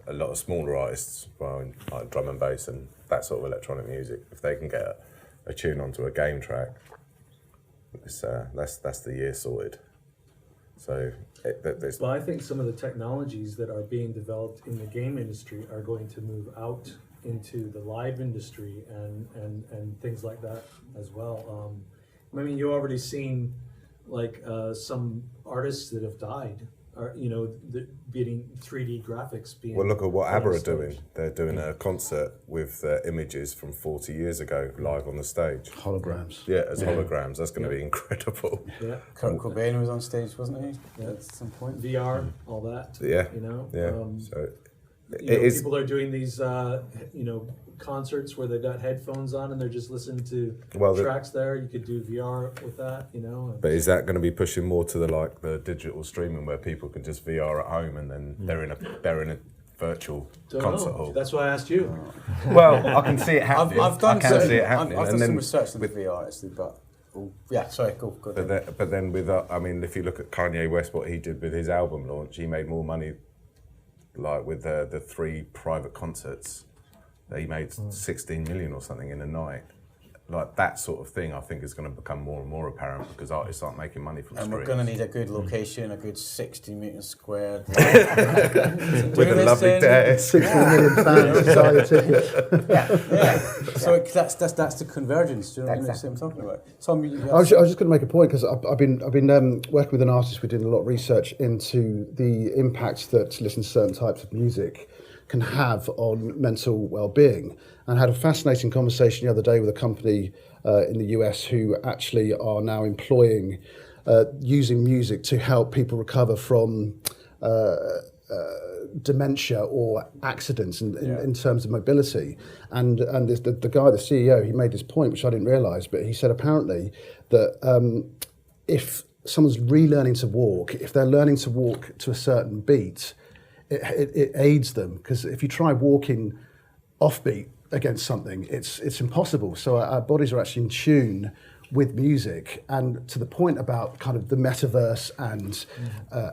S3: a lot of smaller artists, like drum and bass and that sort of electronic music, if they can get a tune onto a game track, that's the year sorted. So
S6: Well, I think some of the technologies that are being developed in the game industry are going to move out into the live industry and things like that as well. I mean, you've already seen like some artists that have died are being 3D graphics being.
S3: Well, look at what
S6: on
S3: ABBA are
S6: stage.
S3: doing. They're doing a concert with images from 40 years ago live on the stage.
S4: Holograms.
S3: Yeah, as holograms. That's going to be incredible.
S6: Yeah,
S1: Kurt Cobain was on stage, wasn't he? At some point.
S6: VR, all that.
S3: Yeah,
S6: You know.
S3: yeah. So
S6: People are doing these, concerts where they've got headphones on and they're just listening to tracks there. You could do VR with that,
S3: But is that going to be pushing more to the digital streaming where people can just VR at home and then they're in a virtual concert hall?
S6: That's why I asked you.
S3: Well, I can see it happening.
S1: I've done
S3: and
S1: some
S3: then
S1: research into VR actually, but sorry, go.
S3: But then with if you look at Kanye West, what he did with his album launch, he made more money like with the 3 private concerts. He made 16 million or something in a night. Like that sort of thing, I think is going to become more and more apparent because artists aren't making money from
S1: And
S3: streams.
S1: we're going to need a good location, a good 60 metres squared.
S3: With a lovely desk.
S4: 60 million fans desire tickets.
S1: Yeah. So that's the convergence. Do you know what I'm talking about?
S4: I was just going to make a point because I've been working with an artist. We're doing a lot of research into the impact that listening to certain types of music can have on mental well-being, and had a fascinating conversation the other day with a company in the US who actually are now employing using music to help people recover from dementia or accidents in terms of mobility. And the guy, the CEO, he made this point which I didn't realise, but he said apparently that if someone's relearning to walk, if they're learning to walk to a certain beat, it aids them, because if you try walking offbeat against something, it's impossible. So our bodies are actually in tune with music, and to the point about kind of the metaverse and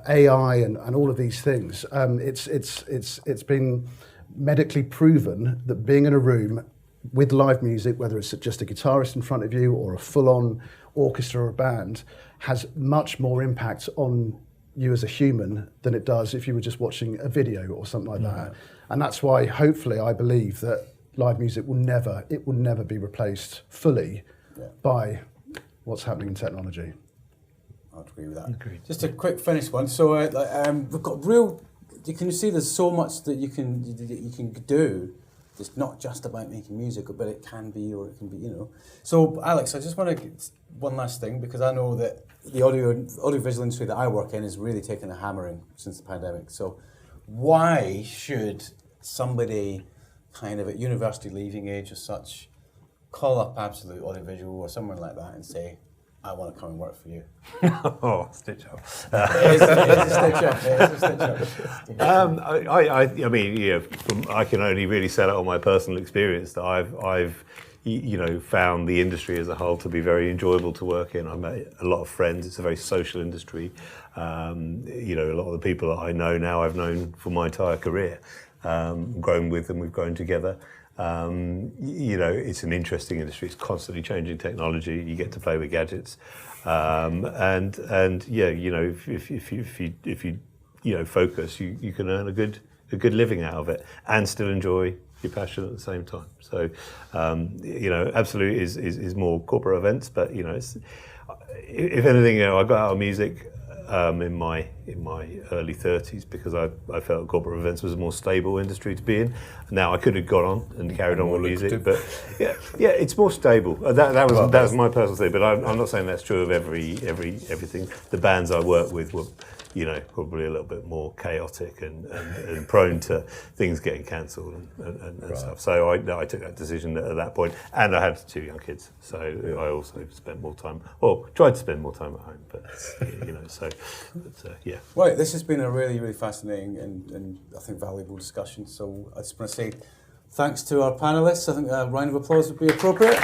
S4: AI and all of these things, it's been medically proven that being in a room with live music, whether it's just a guitarist in front of you or a full-on orchestra or a band, has much more impact on you as a human than it does if you were just watching a video or something like that. And that's why, hopefully, I believe that live music will never be replaced fully by what's happening in technology.
S1: I'd agree with that. Agreed. Just a quick finish one. So we've got you can see there's so much that you can do. It's not just about making music, but it can be, or it can be, So, Alex, I just want to get one last thing, because I know that the audiovisual industry that I work in is really taking a hammering since the pandemic. So, why should somebody kind of at university leaving age or such call up Absolute Audiovisual or someone like that and say, I want to come and work for you?
S5: Stitch up.
S1: It is a stitch up.
S5: I mean, I can only really sell it on my personal experience that I've found the industry as a whole to be very enjoyable to work in. I met a lot of friends. It's a very social industry. A lot of the people that I know now I've known for my entire career. Grown with them, we've grown together. It's an interesting industry. It's constantly changing technology. You get to play with gadgets, if you focus, you can earn a good living out of it and still enjoy your passion at the same time. So, Absolute is more corporate events, but it's, if anything, I got out of music in my early 30s because I felt corporate events was a more stable industry to be in. Now I could have gone on and carried on with music, but it's more stable. That was my personal thing, but I'm not saying that's true of everything. The bands I work with were probably a little bit more chaotic and prone to things getting cancelled and stuff. So I took that decision at that point, and I had 2 young kids, so I also spent more time, or tried to spend more time at home. But yeah.
S1: Right, this has been a really, really fascinating and I think valuable discussion. So I just want to say thanks to our panelists. I think a round of applause would be appropriate.